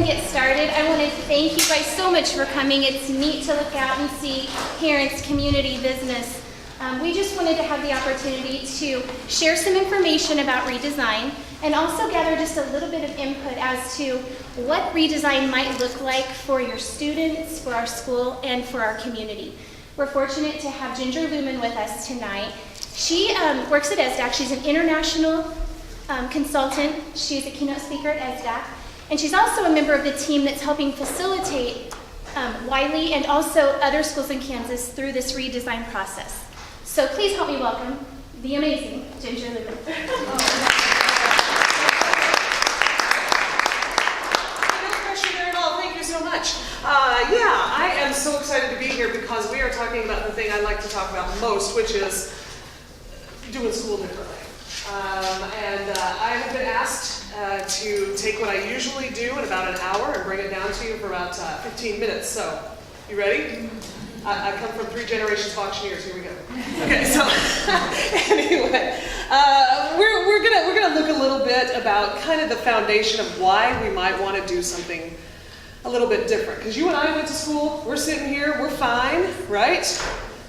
get started, I want to thank you guys so much for coming. It's neat to look out and see parents, community, business. We just wanted to have the opportunity to share some information about Redesign and also gather just a little bit of input as to what Redesign might look like for your students, for our school, and for our community. We're fortunate to have Ginger Lewman with us tonight. She works at ESSDACK. She's an international consultant. She's a keynote speaker at ESSDACK. And she's also a member of the team that's helping facilitate Wiley and also other schools in Kansas through this redesign process. So please help me welcome the amazing Ginger Lewman. No pressure there at all. Thank you so much. Yeah, I am so excited to be here because we are talking about the thing I like to talk about most, which is doing school differently. I have been asked to take what I usually do in about an hour and bring it down to you for about 15 minutes. So, you ready? I come from 3 generations of auctioneers. Here we go. Okay, so anyway, we're gonna look a little bit about kind of the foundation of why we might want to do something a little bit different. Because you and I went to school. We're sitting here. We're fine, right?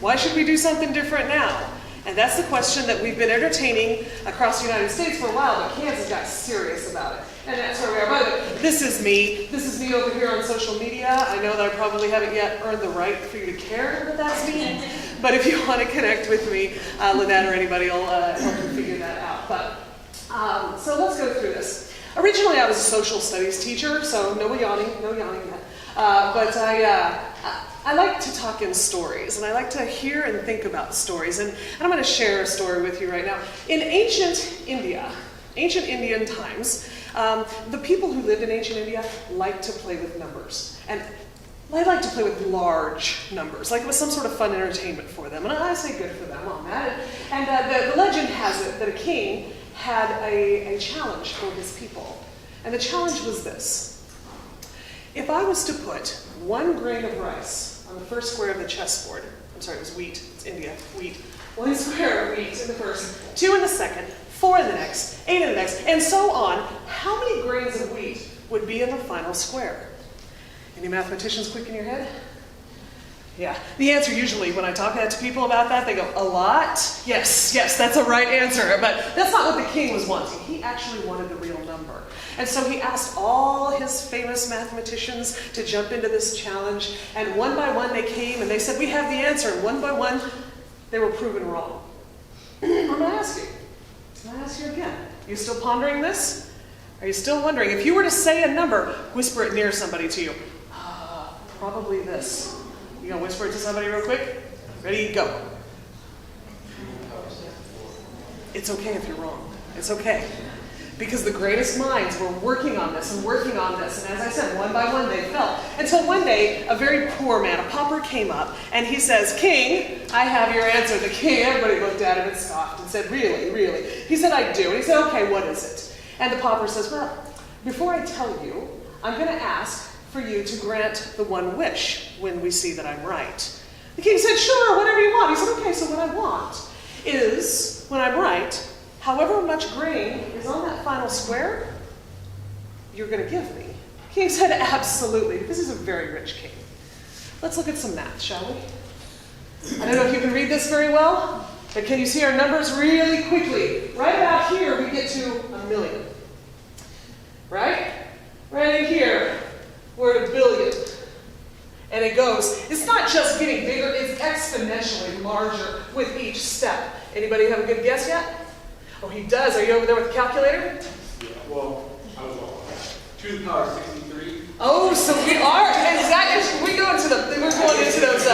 Why should we do something different now? And that's the question that we've been entertaining across the United States for a while, but Kansas got serious about it. And that's where we are. By the way, this is me. This is me over here on social media. I know that I probably haven't yet earned the right for you to care that that's me. But if you want to connect with me, Lynette or anybody will help you figure that out. But so let's go through this. Originally, I was a social studies teacher, so no yawning yet. But I like to talk in stories, and I like to hear and think about stories. And I'm going to share a story with you right now. In ancient Indian times, the people who lived in ancient India liked to play with numbers. And they liked to play with large numbers, like it was some sort of fun entertainment for them. And I say good for them on that. And the legend has it that a king had a challenge for his people. And the challenge was this. If I was to put 1 grain of rice on the first square of the chessboard, I'm sorry, it was wheat, it's India, wheat. 1 square of wheat in the first, 2 in the second, 4 in the next, 8 in the next, and so on, how many grains of wheat would be in the final square? Any mathematicians quick in your head? Yeah, the answer usually when I talk to people about that, they go, a lot? Yes, that's a right answer, but that's not what the king was wanting. He actually wanted the real number. And so he asked all his famous mathematicians to jump into this challenge, and one by one they came and they said, we have the answer, and one by one they were proven wrong. I'm going to ask you again, you still pondering this? Are you still wondering, if you were to say a number, whisper it near somebody to you? Probably this. You gonna whisper it to somebody real quick? Ready, go. It's okay if you're wrong. It's okay. Because the greatest minds were working on this and working on this. And as I said, one by one they fell. Until one day, a very poor man, a pauper, came up and he says, King, I have your answer. The king, everybody looked at him and scoffed and said, really? He said, I do. And he said, okay, what is it? And the pauper says, well, before I tell you, I'm going to ask for you to grant the one wish when we see that I'm right. The king said, sure, whatever you want. He said, okay, so what I want is, when I'm right, however much grain is on that final square, you're going to give me. The king said, absolutely. This is a very rich king. Let's look at some math, shall we? I don't know if you can read this very well, but can you see our numbers really quickly? Right about here, we get to 1 million. Right? Right in here, we're at 1 billion. And it goes, it's not just getting bigger, it's exponentially larger with each step. Anybody have a good guess yet? Oh, he does. Are you over there with the calculator? Yeah, well, I was wrong. 2 to the power 63. Oh, so we are. Exactly. We're going into those,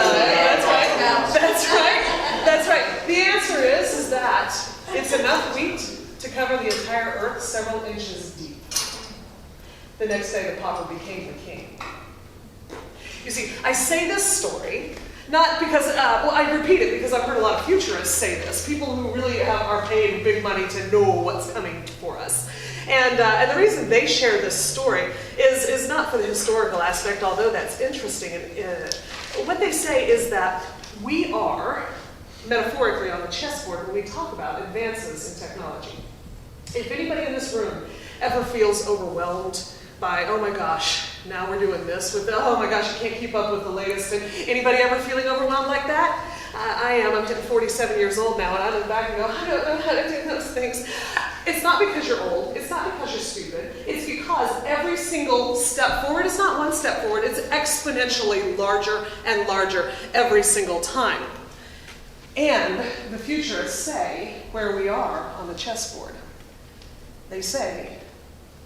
that's right. The answer is that it's enough wheat to cover the entire earth several inches deep. The next day, the pauper became the king. You see, I say this story not because, I repeat it because I've heard a lot of futurists say this, people who really are paid big money to know what's coming for us. And the reason they share this story is not for the historical aspect, although that's interesting. What they say is that we are, metaphorically on the chessboard, when we talk about advances in technology. If anybody in this room ever feels overwhelmed by, oh my gosh, now we're doing this with the, oh my gosh, you can't keep up with the latest. And anybody ever feeling overwhelmed like that? I am. I'm hitting 47 years old now, and I look back and go, I don't know how to do those things. It's not because you're old. It's not because you're stupid. It's because every single step forward is not one step forward. It's exponentially larger and larger every single time. And the futurists say where we are on the chessboard. They say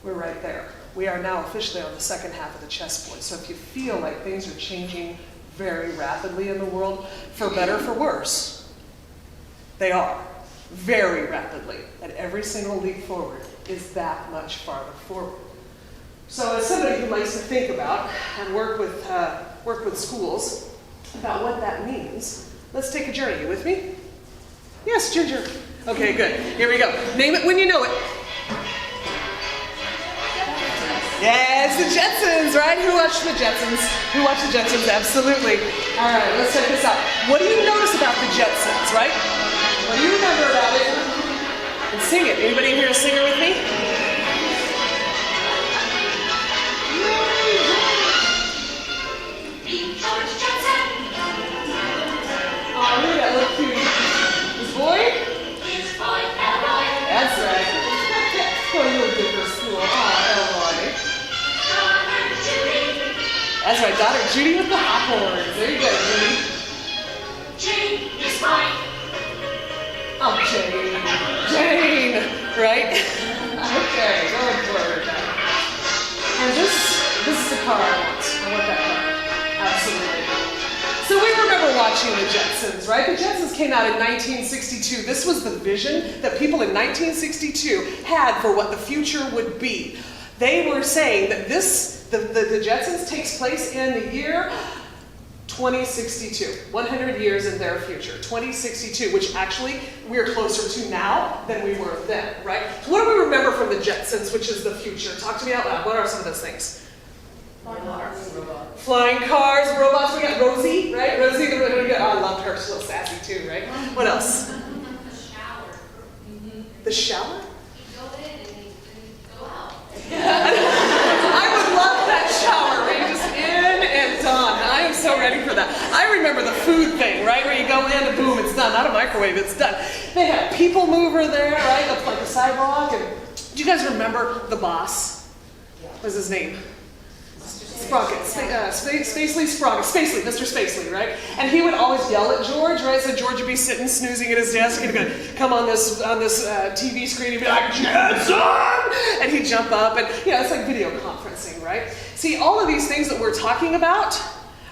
we're right there. We are now officially on the second half of the chessboard. So if you feel like things are changing very rapidly in the world, for better, for worse, they are very rapidly. And every single leap forward is that much farther forward. So as somebody who likes to think about and work with schools about what that means, let's take a journey. You with me? Yes, Ginger. Okay, good. Here we go. Name it when you know it. Yeah, it's the Jetsons, right? Who watched the Jetsons? Who watched the Jetsons? Absolutely. All right, let's check this out. What do you notice about the Jetsons, right? What do you remember about it? And sing it. Anybody in here a singer with me? Oh, look at that little cutie. This boy? That's right. It's going a little good for school. Oh, Elroy. That's right, daughter Judy with the hot horns. There you go, Judy. Jane is mine. Oh, Jane. Jane, right? Okay, going for it. And this is the car I want. I want that car. Absolutely. So we remember watching the Jetsons, right? The Jetsons came out in 1962. This was the vision that people in 1962 had for what the future would be. They were saying that the Jetsons takes place in the year 2062, 100 years in their future, 2062, which actually we're closer to now than we were then, right? So what do we remember from the Jetsons, which is the future? Talk to me out loud. What are some of those things? Flying cars, robots. We got Rosie, right? Rosie, oh, I loved her. She's a little sassy too, right? What else? The shower. The shower? You go in and you go out. I would love that shower, where you're just in and done. I am so ready for that. I remember the food thing, right? Where you go in and boom, it's done. Not a microwave, it's done. They had a people mover there, right? Up like a sidewalk. And do you guys remember the boss? What's his name? Sprocket, Spacely Sprocket, Spacely, Mr. Spacely, right? And he would always yell at George, right? So George would be sitting snoozing at his desk and he'd come on this TV screen and be like, Jensen! And he'd jump up and, it's like video conferencing, right? See, all of these things that we're talking about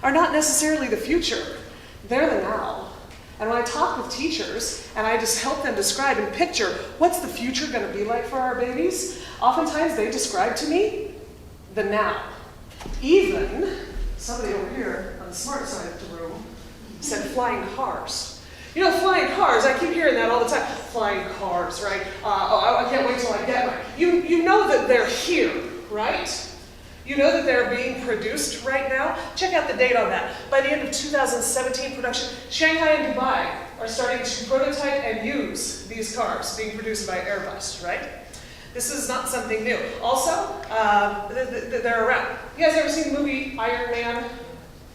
are not necessarily the future. They're the now. And when I talk with teachers and I just help them describe and picture what's the future going to be like for our babies, oftentimes they describe to me the now. Even somebody over here on the smart side of the room said flying cars. You know, flying cars, I keep hearing that all the time. Flying cars, right? I can't wait till I get mine. You know that they're here, right? You know that they're being produced right now. Check out the date on that. By the end of 2017 production, Shanghai and Dubai are starting to prototype and use these cars being produced by Airbus, right? This is not something new. Also, they're around. You guys ever seen the movie Iron Man?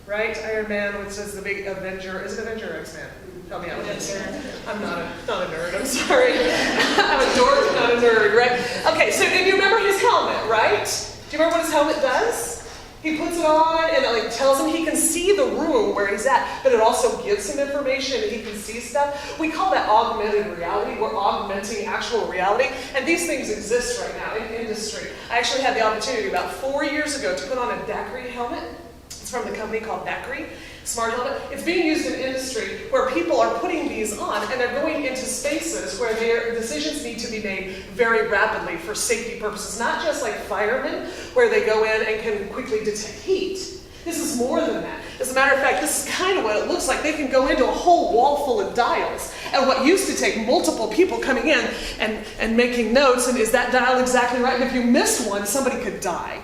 Right? Iron Man, which is the big Avenger. Is it Avenger or X-Men? Help me out with this. I'm not a nerd, I'm sorry. I'm a dork, not a nerd, right? Okay, so do you remember his helmet, right? Do you remember what his helmet does? He puts it on and it tells him he can see the room where he's at, but it also gives him information and he can see stuff. We call that augmented reality. We're augmenting actual reality, and these things exist right now in industry. I actually had the opportunity about 4 years ago to put on a DAQRI helmet. It's from the company called DAQRI, smart helmet. It's being used in industry where people are putting these on and they're going into spaces where their decisions need to be made very rapidly for safety purposes. Not just like firemen, where they go in and can quickly detect heat. This is more than that. As a matter of fact, this is kind of what it looks like. They can go into a whole wall full of dials. And what used to take multiple people coming in and making notes, and is that dial exactly right? And if you missed one, somebody could die.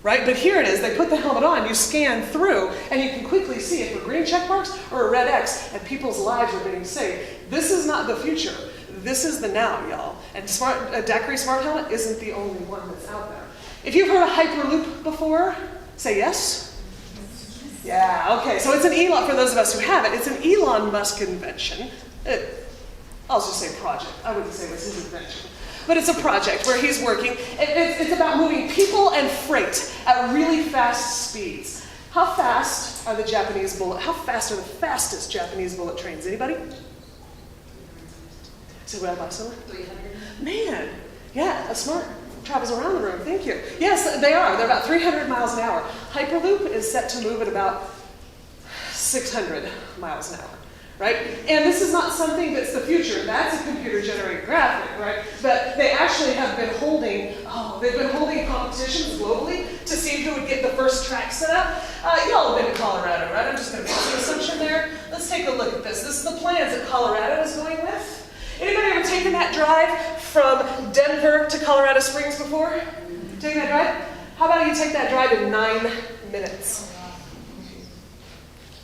Right? But here it is. They put the helmet on, you scan through, and you can quickly see if a green check marks or a red X, and people's lives are being saved. This is not the future. This is the now, y'all. And DAQRI Smart Helmet isn't the only one that's out there. If you've heard of Hyperloop before, Say yes? Yeah, okay, so it's an Elon, for those of us who have it, it's an Elon Musk invention. I'll just say project. I wouldn't say it was his invention. But it's a project where he's working. It's about moving people and freight at really fast speeds. How fast are the fastest Japanese bullet trains? Anybody? Say what about someone? 300. Man, yeah, that's smart. Travels around the room, thank you. Yes, they are. They're about 300 miles an hour. Hyperloop is set to move at about 600 miles an hour, right? And this is not something that's the future. That's a computer-generated graphic, right? But they actually have been holding, competitions globally to see who would get the first track set up. Y'all have been to Colorado, right? I'm just going to make some assumption there. Let's take a look at this. This is the plans that Colorado is going with. Anybody ever taken that drive from Denver to Colorado Springs before? Taking that drive? How about you take that drive in 9 minutes?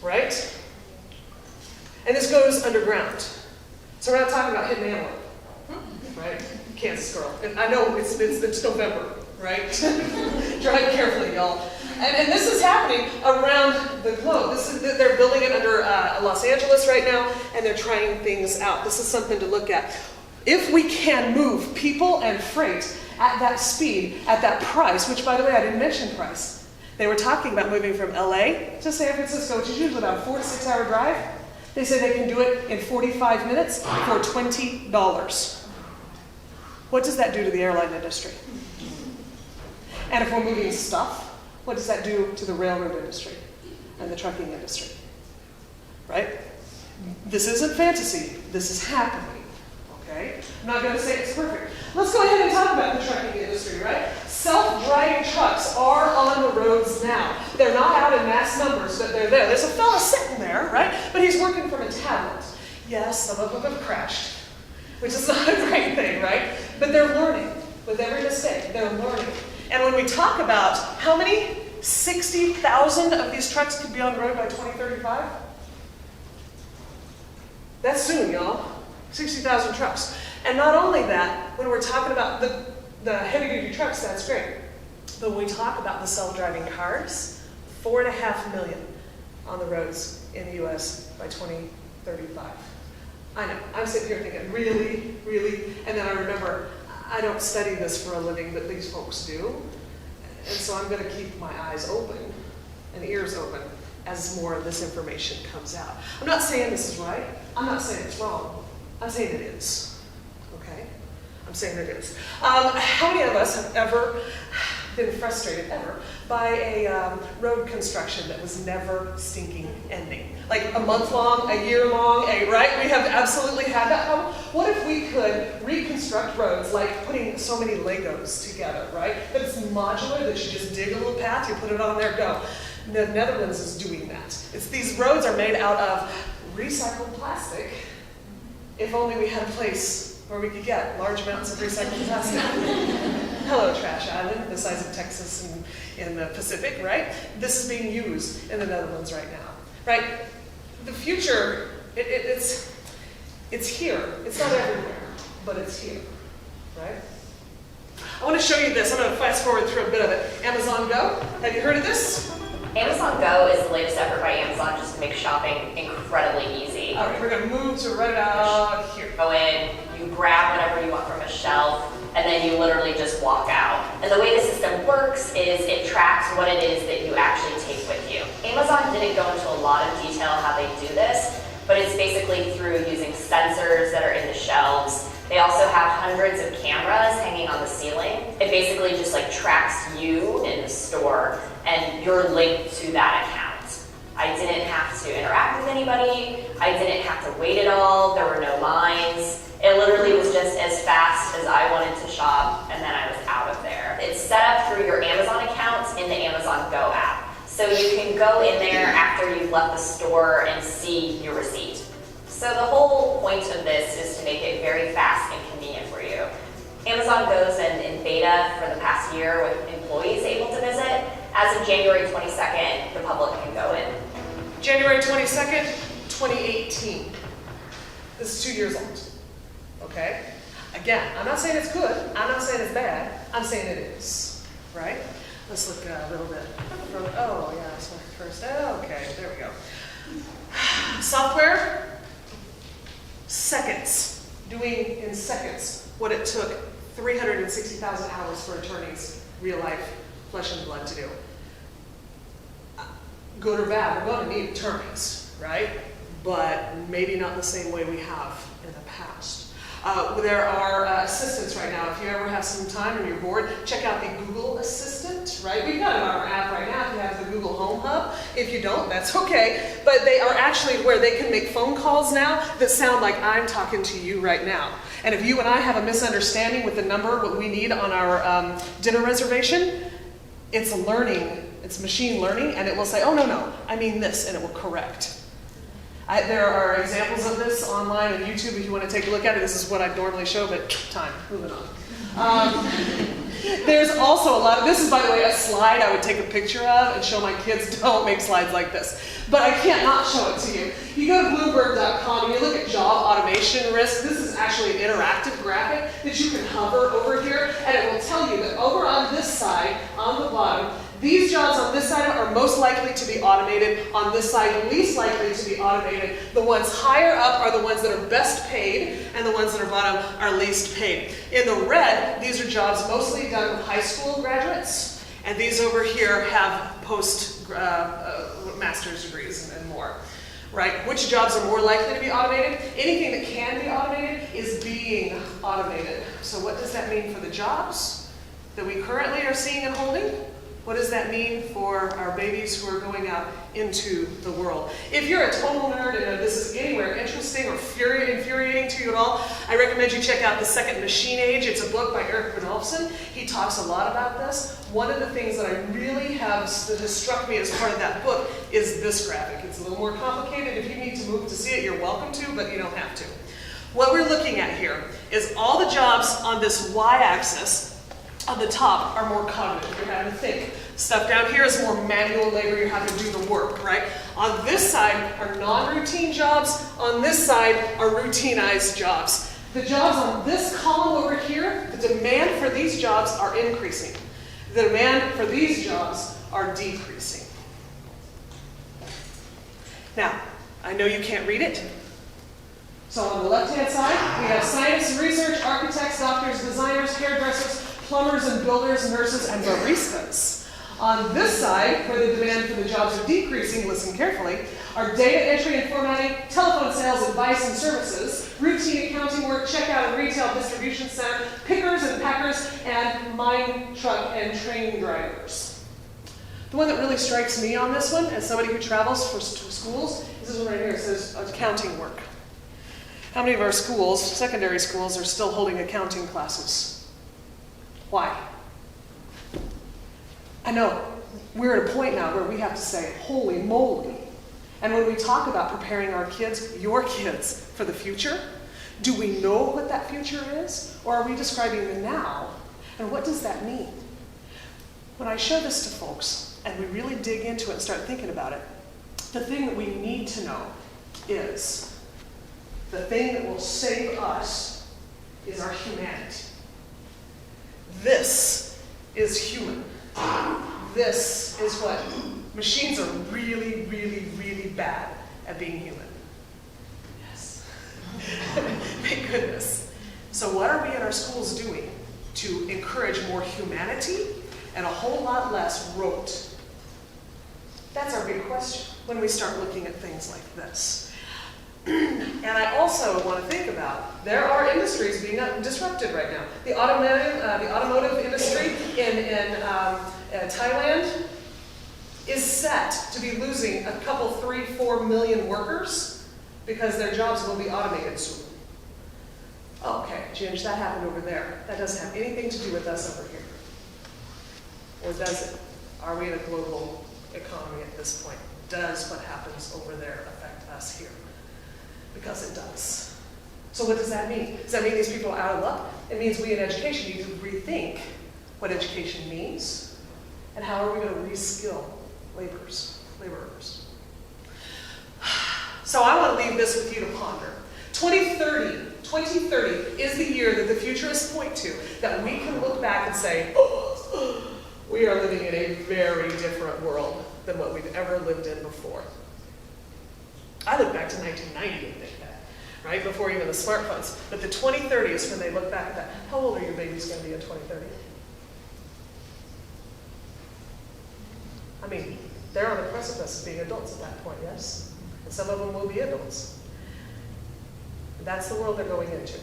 Right? And this goes underground. So we're not talking about hidden antelope, right? Kansas girl. And I know it's November, right? Drive carefully, y'all. And this is happening around the globe. They're building it under Los Angeles right now, and they're trying things out. This is something to look at. If we can move people and freight at that speed, at that price, which, by the way, I didn't mention price. They were talking about moving from LA to San Francisco, which is usually about a 4 to 6 hour drive. They say they can do it in 45 minutes for $20. What does that do to the airline industry? And if we're moving stuff, what does that do to the railroad industry and the trucking industry? Right? This isn't fantasy. This is happening. Okay? I'm not going to say it's perfect. Let's go ahead and talk about the trucking industry, right? Self-driving trucks are on the roads now. They're not out in mass numbers, but they're there. There's a fella sitting there, right? But he's working from a tablet. Yes, some of them have crashed, which is not a great thing, right? But they're learning. With every mistake, they're learning. And when we talk about how many 60,000 of these trucks could be on the road by 2035? That's soon, y'all. 60,000 trucks. And not only that, when we're talking about the heavy-duty trucks, that's great. But when we talk about the self-driving cars, 4.5 million on the roads in the U.S. by 2035. I know, I'm sitting here thinking, really, really? And then I remember, I don't study this for a living, but these folks do. And so I'm going to keep my eyes open and ears open as more of this information comes out. I'm not saying this is right. I'm not saying it's wrong. I'm saying it is. Okay? I'm saying it is. How many of us have ever been frustrated, ever, by a road construction that was never stinking ending? Like a month long, a year long, right? We have absolutely had that problem. What if we could reconstruct roads like putting so many Legos together, right? That it's modular, that you just dig a little path, you put it on there, go. The Netherlands is doing that. These roads are made out of recycled plastic. If only we had a place where we could get large amounts of recycled plastic. Hello, Trash Island, the size of Texas and in the Pacific, right? This is being used in the Netherlands right now, right? The future, it's here. It's not everywhere, but it's here, right? I want to show you this. I'm going to fast forward through a bit of it. Amazon Go. Have you heard of this? Amazon Go is the latest effort by Amazon just to make shopping incredibly easy. All right, we're going to move to right about here. Go in, you grab whatever you want from a shelf, and then you literally just walk out. And the way the system works is it tracks what it is that you actually take with you. Amazon didn't go into a lot of detail how they do this, but it's basically through using sensors that are in the shelves. They also have hundreds of cameras hanging on the ceiling. It basically just like tracks you in the store and you're linked to that account. I didn't have to interact with anybody. I didn't have to wait at all. There were no lines. It literally was just as fast as I wanted to shop and then I was out of there. It's set up through your Amazon account in the Amazon Go app. So you can go in there after you've left the store and see your receipt. So the whole point of this is to make it very fast and convenient for you. Amazon goes in beta for the past year with employees able to visit. As of January 22nd, the public can go in. January 22nd, 2018. This is 2 years old, okay? Again, I'm not saying it's good. I'm not saying it's bad. I'm saying it is, right? Let's look a little bit Oh, yeah, so first, okay, there we go. Software, seconds. Doing in seconds what it took 360,000 hours for attorneys, real life, flesh and blood to do. Good or bad, we're going to need attorneys, right? But maybe not the same way we have in the past. There are assistants right now. If you ever have some time and you're bored, check out the Google Assistant, right? We've got it on our app right now if you have the Google Home Hub. If you don't, that's okay. But they are actually where they can make phone calls now that sound like I'm talking to you right now. And if you and I have a misunderstanding with the number, what we need on our dinner reservation, it's learning, it's machine learning, and it will say, oh, no, I mean this, and it will correct. There are examples of this online on YouTube if you want to take a look at it. This is what I'd normally show, but time, moving on. There's also a lot of, this is, by the way, a slide I would take a picture of and show my kids. Don't make slides like this. But I can't not show it to you. You go to Bloomberg.com and you look at job automation risk. This is actually an interactive graphic that you can hover over here, and it will tell you that over on this side, on the bottom, these jobs on this side are most likely to be automated. On this side, least likely to be automated. The ones higher up are the ones that are best paid, and the ones that are bottom are least paid. In the red, these are jobs mostly done with high school graduates, and these over here have master's degrees and more. Right? Which jobs are more likely to be automated? Anything that can be automated is being automated. So what does that mean for the jobs that we currently are seeing and holding? What does that mean for our babies who are going out into the world? If you're a total nerd and this is anywhere interesting or infuriating to you at all, I recommend you check out The Second Machine Age. It's a book by Eric Rudolphson. He talks a lot about this. One of the things that I really that has struck me as part of that book is this graphic. It's a little more complicated. If you need to move to see it, you're welcome to, but you don't have to. What we're looking at here is all the jobs on this y-axis on the top are more cognitive. You're having to think. Stuff down here is more manual labor. You're having to do the work, right? On this side are non-routine jobs. On this side are routinized jobs. The jobs on this column over here, the demand for these jobs are increasing. The demand for these jobs are decreasing. Now, I know you can't read it. So on the left-hand side, we have science and research, architects, doctors, designers, hairdressers, plumbers and builders, nurses, and baristas. On this side, where the demand for the jobs are decreasing, listen carefully, are data entry and formatting, telephone sales, advice and services, routine accounting work, checkout and retail distribution center, pickers and packers, and mine, truck, and train drivers. The one that really strikes me on this one, as somebody who travels for schools, is this one right here. It says accounting work. How many of our schools, secondary schools, are still holding accounting classes? Why? I know, we're at a point now where we have to say, holy moly. And when we talk about preparing our kids, your kids, for the future, do we know what that future is? Or are we describing the now? And what does that mean? When I show this to folks, and we really dig into it and start thinking about it, the thing that we need to know is, the thing that will save us is our humanity. This is human. This is what machines are really, really, really bad at being human. Yes. Thank goodness. So what are we in our schools doing to encourage more humanity and a whole lot less rote? That's our big question when we start looking at things like this. And I also want to think about, there are industries being disrupted right now. The automotive industry in Thailand is set to be losing a couple, 3-4 million workers because their jobs will be automated soon. Okay, Ginge, that happened over there. That doesn't have anything to do with us over here. Or does it? Are we in a global economy at this point? Does what happens over there affect us here? Because it does. So what does that mean? Does that mean these people are out of luck? It means we in education need to rethink what education means and how are we going to reskill laborers. So I want to leave this with you to ponder. 2030 is the year that the futurists point to, that we can look back and say, oh, we are living in a very different world. than what we've ever lived in before. I look back to 1990 and think that, right? Before even the smartphones. But the 2030 is when they look back at that. How old are your babies going to be in 2030? I mean, they're on the precipice of being adults at that point, yes? And some of them will be adults. That's the world they're going into.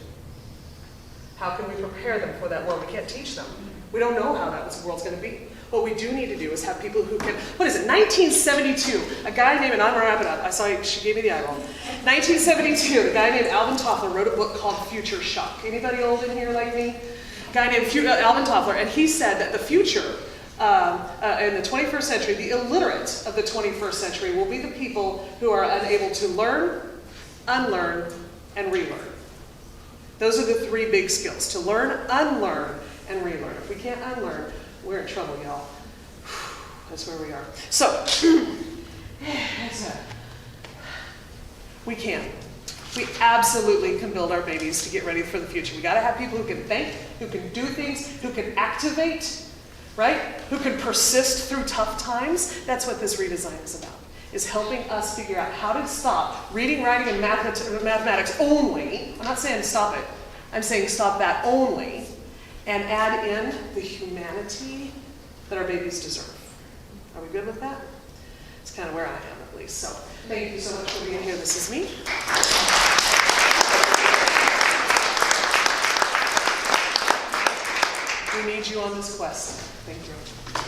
How can we prepare them for that world? We can't teach them. We don't know how that world's going to be. What we do need to do is have people who can, what is it, 1972, a guy named, and I'm going to wrap it up, I saw she gave me the eye roll. 1972, a guy named Alvin Toffler wrote a book called Future Shock. Anybody old in here like me? A guy named Alvin Toffler, and he said that the future, in the 21st century, the illiterate of the 21st century will be the people who are unable to learn, unlearn, and relearn. Those are the three big skills, to learn, unlearn, and relearn. If we can't unlearn, we're in trouble, y'all. That's where we are. So, we can. We absolutely can build our babies to get ready for the future. We got to have people who can think, who can do things, who can activate, right? Who can persist through tough times. That's what this redesign is about, is helping us figure out how to stop reading, writing, and mathematics only. I'm not saying stop it. I'm saying stop that only, and add in the humanity that our babies deserve. Are we good with that? It's kind of where I am, at least. So thank you so much for being here. This is me. We need you on this quest. Thank you.